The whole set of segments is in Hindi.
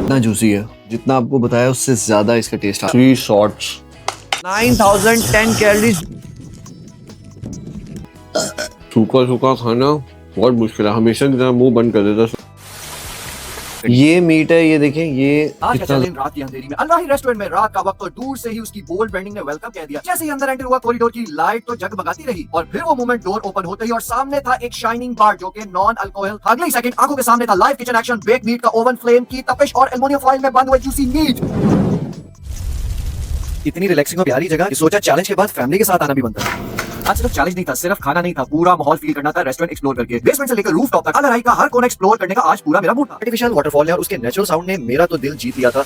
इतना जूसी है, जितना आपको बताया उससे ज्यादा इसका टेस्ट है। 3 शॉट्स 9010 कैलोरीज। सूखा सूखा खाना बहुत मुश्किल है, हमेशा की तरह मुंह बंद कर देता। ये मीट है, ये देखें, ये आज का चैलेंज रात की अंधेरी में अल्लाही रेस्टोरेंट में रात का वक्त, और दूर से ही उसकी बोल्ड ब्रांडिंग ने वेलकम कह दिया। जैसे ही अंदर एंटर हुआ, कॉरिडोर की लाइट तो जगमगाती रही, और फिर वो मोमेंट डोर ओपन होते ही और सामने था एक शाइनिंग बार जो कि नॉन अल्कोहल। अगले ही सेकंड आंखों के सामने था live kitchen action, bake meat का ओवन फ्लेम की तपिश और एल्युमिनियम फॉइल में बंद हुए जूसी मीट। इतनी रिलैक्सिंग और प्यारी जगह कि सोचा चैलेंज के बाद फैमिली के साथ आना भी बनता है। आज सिर्फ चैलेंज नहीं था, सिर्फ खाना नहीं था, पूरा माहौल फील करना था। रेस्टोरेंट एक्सप्लोर करके बेसमेंट से लेकर रूफ टॉप तक अल अराई का हर कोना एक्सप्लोर करने का आज पूरा मेरा मूड था। आर्टिफिशियल वाटरफॉल ने और उसके नेचुरल साउंड ने मेरा तो दिल जीत लिया था।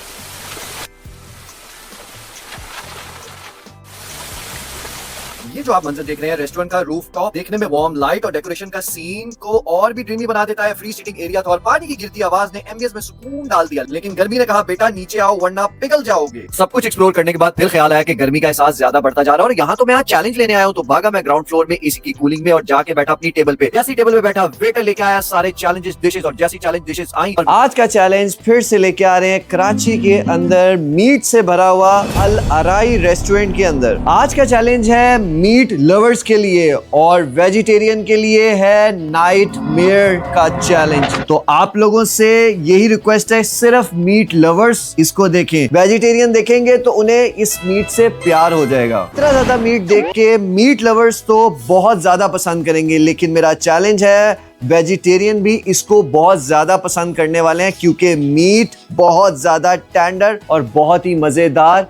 ये जो आप मंजर देख रहे हैं रेस्टोरेंट का रूफ टॉप, देखने में वार्म लाइट और डेकोरेशन का सीन को और भी ड्रीमी बना देता है। फ्री सीटिंग एरिया था और पानी की गिरती आवाज ने एम्बियंस में सुकून डाल दिया। लेकिन गर्मी ने कहा बेटा नीचे आओ वरना पिघल जाओगे। सब कुछ एक्सप्लोर करने के बाद फिर ख्याल आया कि गर्मी का एहसास ज्यादा बढ़ता जा रहा है और यहाँ तो मैं आज चैलेंज लेने आया हूँ। तो भागा मैं ग्राउंड फ्लोर में एसी की कूलिंग में और जाके बैठा अपनी टेबल पे। जैसी टेबल पे बैठा वेटर लेके आया सारे चैलेंजेस डिशेस, और जैसी चैलेंज डिशेस आई, आज का चैलेंज फिर से लेके आ रहे हैं कराची के अंदर मीट से भरा हुआ अल अराई रेस्टोरेंट के अंदर। आज का चैलेंज है मीट लवर्स के लिए और वेजिटेरियन के लिए है नाइटमेयर का चैलेंज। तो आप लोगों से यही रिक्वेस्ट है, सिर्फ मीट लवर्स इसको देखें। वेजिटेरियन देखेंगे तो उन्हें इस मीट से प्यार हो जाएगा। इतना ज्यादा मीट देख के मीट लवर्स तो बहुत ज्यादा पसंद करेंगे, लेकिन मेरा चैलेंज है वेजिटेरियन भी इसको बहुत ज्यादा पसंद करने वाले हैं, क्योंकि मीट बहुत ज्यादा टेंडर और बहुत ही मजेदार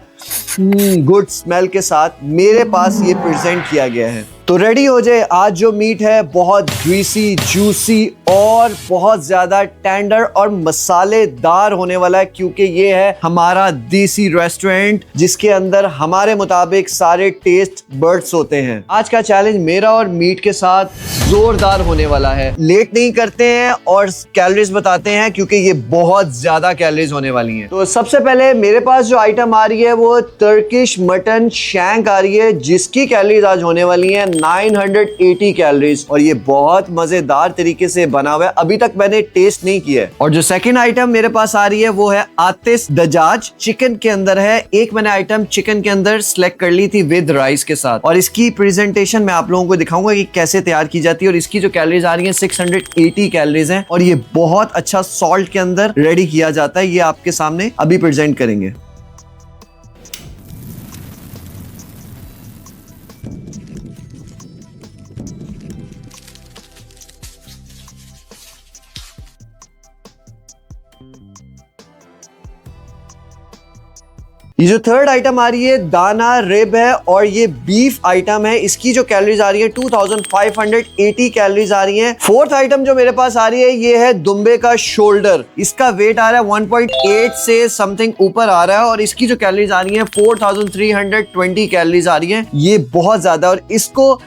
गुड स्मेल के साथ मेरे पास ये प्रेजेंट किया गया है। तो रेडी हो जाए, आज जो मीट है बहुत ग्रीसी, जूसी और बहुत ज्यादा टेंडर और मसालेदार होने वाला है, क्योंकि ये है हमारा देसी रेस्टोरेंट जिसके अंदर हमारे मुताबिक सारे टेस्ट बर्ड्स होते हैं। आज का चैलेंज मेरा और मीट के साथ जोरदार होने वाला है। लेट नहीं करते हैं और कैलोरीज बताते हैं, क्योंकि ये बहुत ज्यादा कैलोरीज होने वाली हैं। तो सबसे पहले मेरे पास जो आइटम आ रही है वो टर्किश मटन शैंक आ रही है, जिसकी कैलोरीज आज होने वाली है 980 कैलोरीज, और ये बहुत मजेदार तरीके से बना हुआ है। अभी तक मैंने टेस्ट नहीं किया है। और जो सेकंड आइटम मेरे पास आ रही है वो है आतिश दजाज, चिकन के अंदर है। एक मैंने आइटम चिकन के अंदर सिलेक्ट कर ली थी विद राइस के साथ, और इसकी प्रेजेंटेशन मैं आप लोगों को दिखाऊंगा कि कैसे तैयार की जाती है। और इसकी जो कैलोरीज आ रही है 680 कैलोरीज है, और ये बहुत अच्छा सॉल्ट के अंदर रेडी किया जाता है। ये आपके सामने अभी प्रेजेंट करेंगे। ये जो थर्ड आइटम आ रही है दाना रिब है, और ये बीफ आइटम है। इसकी जो कैलोरीज आ रही है 2580 कैलोरीज आ रही हैं। फोर्थ आइटम जो मेरे पास आ रही है ये है दुम्बे का शोल्डर। इसका वेट आ रहा है 1.8 से समथिंग ऊपर आ रहा है, और इसकी जो कैलोरीज आ रही है 4320 कैलोरीज आ रही है। ये बहुत ज्यादा, और इसको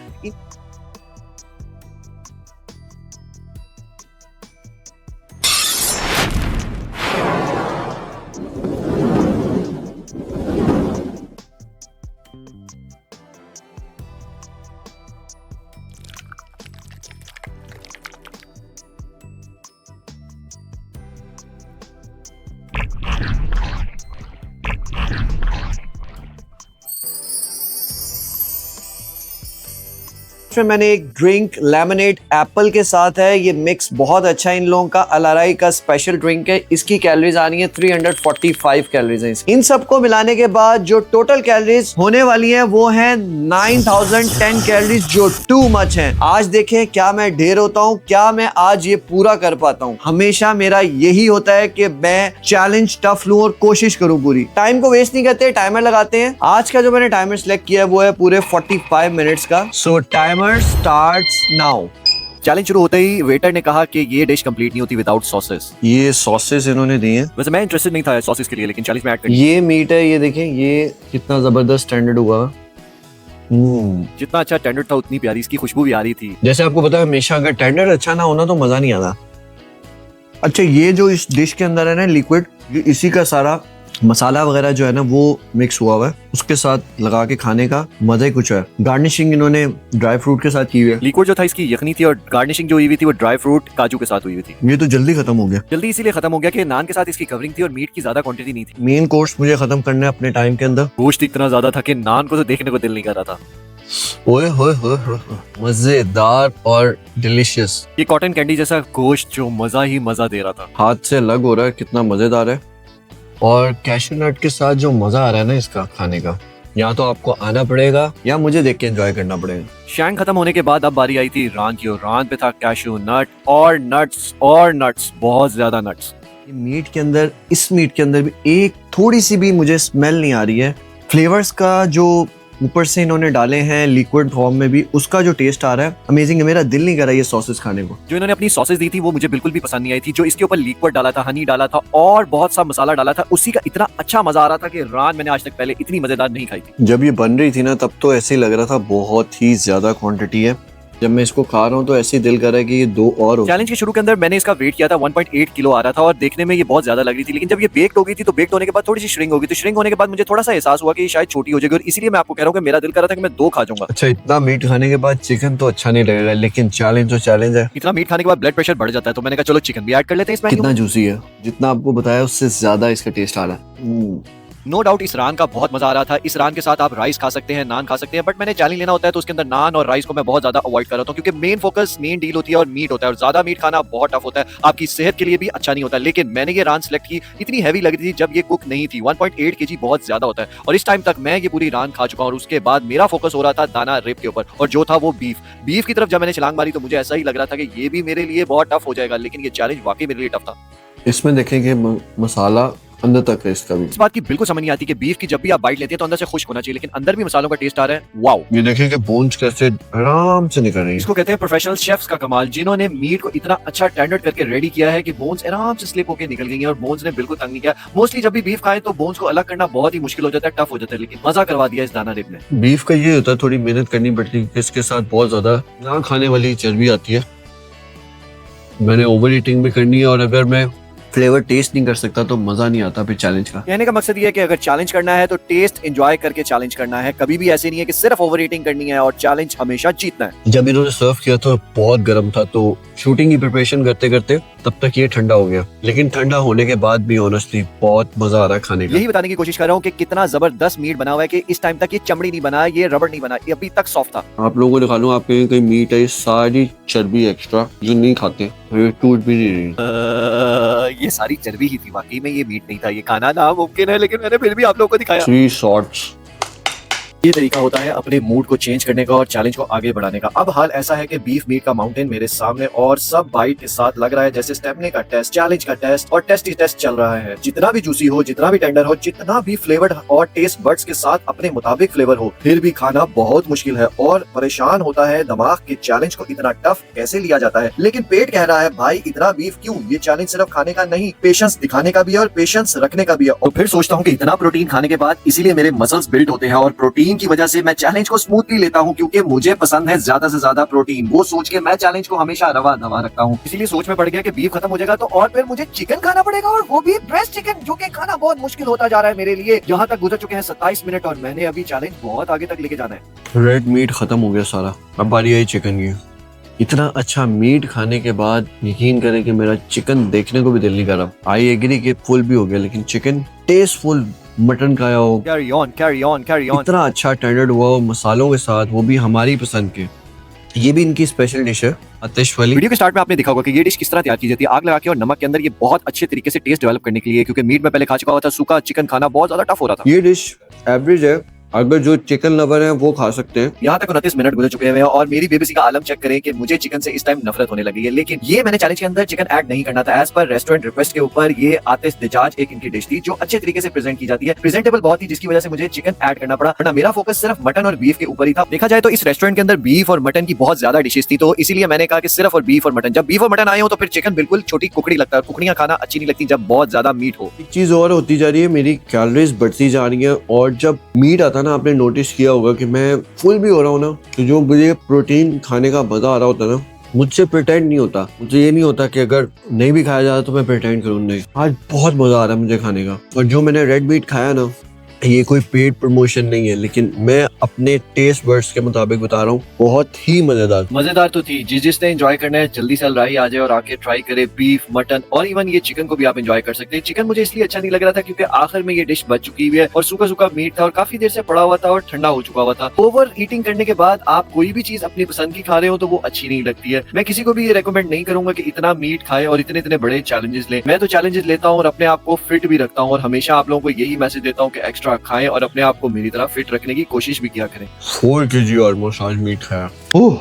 मैंने एक ड्रिंक लेमनेड एप्पल के साथ है। ये मिक्स बहुत अच्छा है इन लोगों का, अल अराई का स्पेशल ड्रिंक है। इसकी कैलोरीज आ रही है 345 कैलोरीज है। इन सबको मिलाने के बाद जो टोटल कैलोरीज होने वाली हैं वो है 9010 कैलोरीज, जो टू मच है। आज देखें क्या मैं ढेर होता हूँ, क्या मैं आज ये पूरा कर पाता हूँ। हमेशा मेरा यही होता है कि मैं चैलेंज टफ लूं और कोशिश करूँ पूरी। टाइम को वेस्ट नहीं करते, टाइमर लगाते हैं। आज का जो मैंने टाइमर सिलेक्ट किया है वो है पूरे 45 मिनट्स का। सो टाइमर starts now। चैलेंज शुरू होते ही वेटर ने कहा कि ये डिश कंप्लीट नहीं होती विदाउट सॉसेस। ये सॉसेस इन्होंने दिए हैं। वैसे मैं इंटरेस्टेड नहीं था सॉसेस के लिए, लेकिन चैलेंज में ऐड कर ये मीट है, ये देखें ये कितना जबरदस्त स्टैंडर्ड हुआ। जितना अच्छा टेंडर था उतनी प्यारी इसकी खुशबू भी आ रही थी। जैसे आपको पता है हमेशा अगर टेंडर अच्छा ना होना तो मजा नहीं आता। अच्छा, ये जो इस डिश के अंदर है ना लिक्विड, इसी का सारा मसाला वगैरह जो है ना वो मिक्स हुआ हुआ है, उसके साथ लगा के खाने का मजा ही कुछ है। गार्निशिंग इन्होंने ड्राई फ्रूट के साथ की हुई है। लिक्विड जो था इसकी यखनी थी और गार्निशिंग जो हुई हुई थी वो ड्राई फ्रूट काजू के साथ हुई हुई थी। ये तो जल्दी खत्म हो गया। जल्दी इसीलिए खत्म हो गया कि नान के साथ इसकी कवरिंग थी और मीट की ज्यादा क्वांटिटी नहीं थी। मेन कोर्स मुझे खत्म करना है अपने टाइम के अंदर। गोश्त इतना ज्यादा था कि नान को तो देखने को दिल नहीं कर रहा था। ओए होए होए होए, मजेदार और डिलीशियस। ये कॉटन कैंडी जैसा गोश्त जो मजा ही मजा दे रहा था। हाथ से अलग हो रहा है, कितना मजेदार है। और कैशू नट के साथ जो मजा आ रहा है ना इसका खाने का, या तो आपको आना पड़ेगा या मुझे देख के एंजॉय करना पड़ेगा। शैंग खत्म होने के बाद अब बारी आई थी रान की और रान पे था कैशू नट और नट्स, बहुत ज्यादा नट्स। मीट के अंदर, इस मीट के अंदर भी एक थोड़ी सी भी मुझे स्मेल नहीं आ रही है। फ्लेवर्स का जो ऊपर से इन्होंने डाले हैं लिक्विड फॉर्म में भी, उसका जो टेस्ट आ रहा है अमेजिंग है। मेरा दिल नहीं कर रहा ये सॉसेस खाने को। जो इन्होंने अपनी सॉसेस दी थी वो मुझे बिल्कुल भी पसंद नहीं आई थी। जो इसके ऊपर लिक्विड डाला था, हनी डाला था और बहुत सा मसाला डाला था, उसी का इतना अच्छा मजा आ रहा था कि रान मैंने आज तक पहले इतनी मजेदार नहीं खाई थी। जब ये बन रही थी ना तब तो ऐसे ही लग रहा था बहुत ही ज्यादा क्वांटिटी है। जब मैं इसको खा रहा हूँ तो ऐसे ही दिल कर रहा है कि ये 2 और हो। चैलेंज के शुरू के अंदर मैंने इसका वेट किया था 1.8 किलो आ रहा था और देखने में ये बहुत ज्यादा लग रही थी, लेकिन जब ये बेक्ड हो गई थी तो बेक्ड होने के बाद थोड़ी सी श्रिंक हो गई। तो श्रिंक होने के बाद मुझे थोड़ा सा एहसास हुआ कि ये शायद छोटी हो जाएगी और इसीलिए मैं आपको कह रहा हूँ कि मेरा दिल कर रहा था कि मैं 2 खा जाऊंगा। अच्छा, इतना मीट खाने के बाद चिकन तो अच्छा नहीं लगेगा, लेकिन चैलेंज तो चैलेंज है। इतना मीट खाने के बाद ब्लड प्रेशर बढ़ जाता है तो मैंने कहा चलो चिकन भी ऐड कर लेते हैं इसमें। कितना जूसी है, जितना आपको बताया उससे ज्यादा इसका टेस्ट आ रहा है। नो डाउट इस रान का बहुत मजा आ रहा था। इस रान के साथ आप राइस खा सकते हैं, नान खा सकते हैं, बट मैंने चैलेंज लेना होता है तो उसके अंदर नान और राइस को मैं बहुत ज्यादा अवॉइड कर रहा हूँ क्योंकि मेन फोकस मेन डील होती है और मीट होता है और ज्यादा मीट खाना बहुत टफ होता है, आपकी सेहत के लिए भी अच्छा नहीं होता। लेकिन मैंने ये रान सिलेक्ट की, इतनी हैवी लग रही थी जब ये कुक नहीं थी। 1.8 kg बहुत ज्यादा होता है और इस टाइम तक मैं ये पूरी रान खा चुका हूँ और उसके बाद मेरा फोकस हो रहा था दाना रिब के ऊपर और जो था वो बीफ की तरफ। जब मैंने छलांग मारी तो मुझे ऐसा ही लग रहा था कि ये भी मेरे लिए बहुत टफ हो जाएगा, लेकिन ये चैलेंज वाकई मेरे लिए टफ था। इसमें देखेंगे मसाला अंदर तक है इसका भी। इस बात की बिल्कुल समझ नहीं आती कि बीफ की जब भी आप बाइट लेते हैं तो अंदर से खुश्क होना चाहिए, लेकिन अंदर भी मसालों का टेस्ट आ रहा है। वाओ, ये देखें कि बोन्स कैसे आराम से निकल रही है। इसको कहते हैं प्रोफेशनल शेफ्स का कमाल, जिन्होंने मीट को इतना अच्छा टेंडर करके रेडी किया है कि बोन्स आराम से स्लिप होकर निकल गई हैं और बोन्स ने बिल्कुल तंग नहीं किया। मोस्टली जब भी बीफ खाएं तो बोन्स को अलग करना बहुत ही मुश्किल हो जाता है, टफ हो जाता है, लेकिन मजा करवा दिया इस दाना रिब ने। बीफ का ये होता है थोड़ी मेहनत करनी पड़ती है, इसके साथ बहुत ज्यादा ना खाने वाली चर्बी आती है। मैंने ओवर ईटिंग भी करनी है और अगर मैं फ्लेवर टेस्ट नहीं कर सकता तो मजा नहीं आता फिर चैलेंज का। कहने का मकसद ये है कि अगर चैलेंज करना है तो टेस्ट एंजॉय करके चैलेंज करना है, कभी भी ऐसे नहीं है कि सिर्फ ओवर ईटिंग करनी है और चैलेंज हमेशा जीतना है। जब इन्होंने सर्व किया तो बहुत गर्म था, तो शूटिंग की प्रिपरेशन करते करते तब तक ये ठंडा हो गया, लेकिन ठंडा होने के बाद भी ऑनेस्टली बहुत मजा आ रहा है खाने का। यही बताने की कोशिश कर रहा हूँ कि कितना जबरदस्त मीट बना हुआ है कि इस टाइम तक ये चमड़ी नहीं बना, ये रबड़ नहीं बना, ये अभी तक सॉफ्ट था। आप लोगों को दिखा लूं, आपके कहीं मीट है, ये सारी चर्बी एक्स्ट्रा जो नहीं खाते, ये टूट भी नहीं रही। ये सारी चर्बी ही थी, वाकई में ये मीट नहीं था। ये खाना नामुमकिन है, लेकिन मैंने फिर भी आप लोगों को दिखाया। 3 शॉट्स। ये तरीका होता है अपने मूड को चेंज करने का और चैलेंज को आगे बढ़ाने का। अब हाल ऐसा है कि बीफ मीट का माउंटेन मेरे सामने और सब बाइट के साथ लग रहा है जैसे स्टेपने का टेस्ट, चैलेंज का टेस्ट और टेस्ट ही टेस्ट चल रहा है। जितना भी जूसी हो, जितना भी टेंडर हो, जितना भी फ्लेवर्ड और टेस्ट बड्स के साथ अपने मुताबिक फ्लेवर हो, फिर भी खाना बहुत मुश्किल है और परेशान होता है दिमाग के चैलेंज को इतना टफ कैसे लिया जाता है। लेकिन पेट कह रहा है भाई इतना बीफ क्यों? ये चैलेंज सिर्फ खाने का नहीं, पेशेंस दिखाने का भी है और पेशेंस रखने का भी है। और फिर सोचता हूँ कि इतना प्रोटीन खाने के बाद इसीलिए मेरे मसल्स बिल्ड होते हैं और प्रोटीन की वजह से मैं चैलेंज को स्मूथली लेता हूं क्योंकि मुझे पसंद है ज्यादा से ज्यादा प्रोटीन। वो सोच के मैं चैलेंज को हमेशा रवा दवा रखता हूं। इसीलिए सोच में पड़ गया कि बीफ खत्म हो जाएगा तो और फिर मुझे चिकन खाना पड़ेगा और वो भी ब्रेस्ट चिकन, जो कि खाना बहुत मुश्किल होता जा रहा है मेरे लिए। यहाँ तक गुजर चुके हैं 27 मिनट और मैंने अभी चैलेंज बहुत आगे तक लेके जाना है। रेड मीट खत्म हो गया सारा, अब बारी आई चिकन की। इतना अच्छा मीट खाने के बाद यकीन करें कि मेरा चिकन देखने को भी दिल नहीं कर रहा। आई एग्री कि फुल भी हो गया, लेकिन चिकन टेस्टफुल मटन खाया हो, carry on carry on carry on, इतना अच्छा टेंडर्ड हुआ हो मसालों के साथ, वो भी हमारी पसंद के। ये भी इनकी स्पेशल डिश है आतिश वाली। वीडियो के स्टार्ट में आपने देखा होगा कि ये डिश किस तरह तैयार की जाती है। आग लगा के और नमक के अंदर ये बहुत अच्छे तरीके से टेस्ट डेवलप करने के लिए, क्योंकि मीट में पहले खा चुका हुआ था, सूखा चिकन खाना बहुत ज्यादा टफ हो रहा था। ये डिश एवरेज है, अगर जो चिकन लवर है वो खा सकते हैं। यहाँ तक 29 मिनट गुजर चुके हैं और मेरी बेबसी का आलम चेक करें कि मुझे चिकन से इस टाइम नफरत होने लगी है। लेकिन ये मैंने चैलेंज के अंदर चिकन ऐड नहीं करना था। एज पर रेस्टोरेंट रिक्वेस्ट के ऊपर ये आतिश दिजाज एक इनकी डिश थी जो अच्छे तरीके से प्रेजेंट की जाती है, प्रेजेंटेबल बहुत थी, जिसकी वजह से मुझे चिकन ऐड करना पड़ा, वरना मेरा फोकस सिर्फ मटन और बीफ के ऊपर ही था। देखा जाए तो इस रेस्टोरेंट के अंदर बीफ और मटन की बहुत ज्यादा डिशेस थी, तो इसीलिए मैंने कहा कि सिर्फ और बीफ और मटन। जब बीफ और मटन आए हो तो फिर चिकन बिल्कुल छोटी कुकड़ी लगता है। कुकड़ियां खाना अच्छी नहीं लगती जब बहुत ज्यादा मीट हो। एक चीज और होती जा रही है, मेरी कैलोरीज बढ़ती जा रही है और जब मीट आता ना, आपने नोटिस किया होगा कि मैं फुल भी हो रहा हूँ ना, तो जो मुझे प्रोटीन खाने का मजा आ रहा होता है ना, मुझसे प्रिटेंड नहीं होता, मुझे ये नहीं होता कि अगर नहीं भी खाया जाता तो मैं प्रिटेंड करूँ, नहीं। आज बहुत मजा आ रहा है मुझे खाने का। और जो मैंने रेड मीट खाया ना, ये कोई पेड प्रमोशन नहीं है, लेकिन मैं अपने टेस्ट बर्ड्स के मुताबिक बता रहा हूँ, बहुत ही मजेदार तो थी। जिसने एंजॉय करना है जल्दी से अलराई आ जाए और आके ट्राई करे। बीफ, मटन और इवन ये चिकन को भी आप एंजॉय कर सकते हैं। चिकन मुझे इसलिए अच्छा नहीं लग रहा था क्योंकि आखिर में ये डिश बच चुकी हुई है और सूखा सूखा मीट था और काफी देर से पड़ा हुआ था और ठंडा हो चुका हुआ था। ओवर ईटिंग करने के बाद आप कोई भी चीज अपनी पसंद की खा रहे हो तो वो अच्छी नहीं लगती है। मैं किसी को भी ये रेकमेंड नहीं करूंगा कि इतना मीट खाए और इतने इतने बड़े चैलेंजेस ले। मैं तो चैलेंजेस लेता हूँ और अपने आप को फिट भी रखता हूँ और हमेशा आप लोगों को यही मैसेज देता हूँ कि एक्स्ट्रा खाएं और अपने आपको मेरी तरह फिट रखने की कोशिश भी किया करें। 4 kg ऑलमोस्ट आज मीट खाया।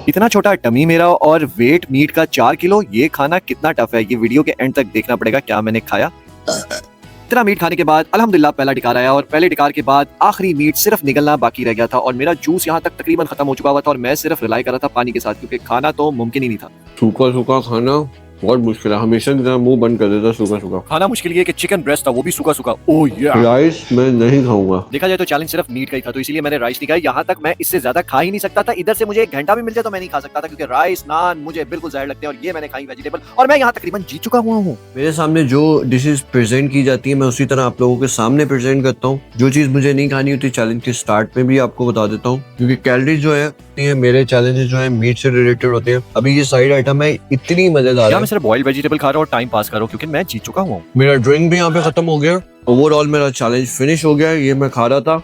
इतना छोटा टमी मेरा और वेट मीट का 4 किलो, ये खाना कितना टफ है ये वीडियो के एंड तक देखना पड़ेगा क्या मैंने खाया। इतना मीट खाने के बाद अल्हम्दुलिल्लाह पहला टिकार आया और पहले टिकार के बाद आखिरी मीट सिर्फ निकलना बाकी रह गया था और मेरा जूस यहाँ तक तकरीबन खत्म हो चुका हुआ था और मैं सिर्फ रिलाई कर रहा था पानी के साथ क्योंकि खाना तो मुमकिन ही नहीं था। सूखा सूखा खाना बहुत मुश्किल है, हमेशा की तरह मुंह बंद कर देता सूखा सूखा खाना मुश्किल ये कि चिकन ब्रेस्ट था वो भी सूखा सूखा। ओह यार, राइस मैं नहीं खाऊंगा। देखा जाए तो चैलेंज सिर्फ मीट का ही था तो इसीलिए मैंने राइस नहीं खाया। यहाँ तक मैं इससे ज्यादा खा ही नहीं सकता था। इधर से मुझे 1 घंटा भी मिल जाए तो मैं नहीं खा सकता था क्योंकि राइस नान मुझे बिल्कुल जहर लगते हैं और ये मैंने खाई वेजिटेबल और मैं यहाँ तकरीबन जीत चुका हुआ हूँ। मेरे सामने जो डिशेस प्रेजेंट की जाती है मैं उसी तरह आप लोगों के सामने प्रेजेंट करता हूँ। जो चीज मुझे नहीं खानी होती चैलेंज के स्टार्ट में भी आपको बता देता हूँ क्योंकि कैलोरीज जो है मेरे चैलेंजेस जो है मीट से रिलेटेड होते हैं। अभी ये साइड आइटम है इतनी मजेदार है। मैं सिर्फ बॉइल्ड वेजिटेबल खा रहा हूँ और टाइम पास कर रहा हूँ क्योंकि मैं जीत चुका हूँ। मेरा ड्रिंक भी यहाँ पे खत्म हो गया। ओवरऑल मेरा चैलेंज फिनिश हो गया। ये मैं खा रहा था।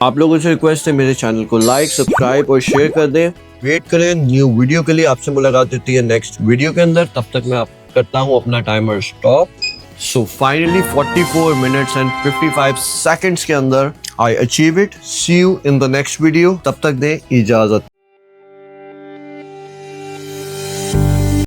आप लोगों से रिक्वेस्ट है मेरे चैनल को लाइक, सब्सक्राइब और शेयर कर दें। वेट करें न्यू वीडियो के लिए। आपसे मुलाकात होती है नेक्स्ट वीडियो के अंदर। तब तक मैं करता हूँ अपना timer stop. So finally 44 minutes and 55 seconds के अंदर I achieve it. See you in the next video. तब तक दें इजाजत।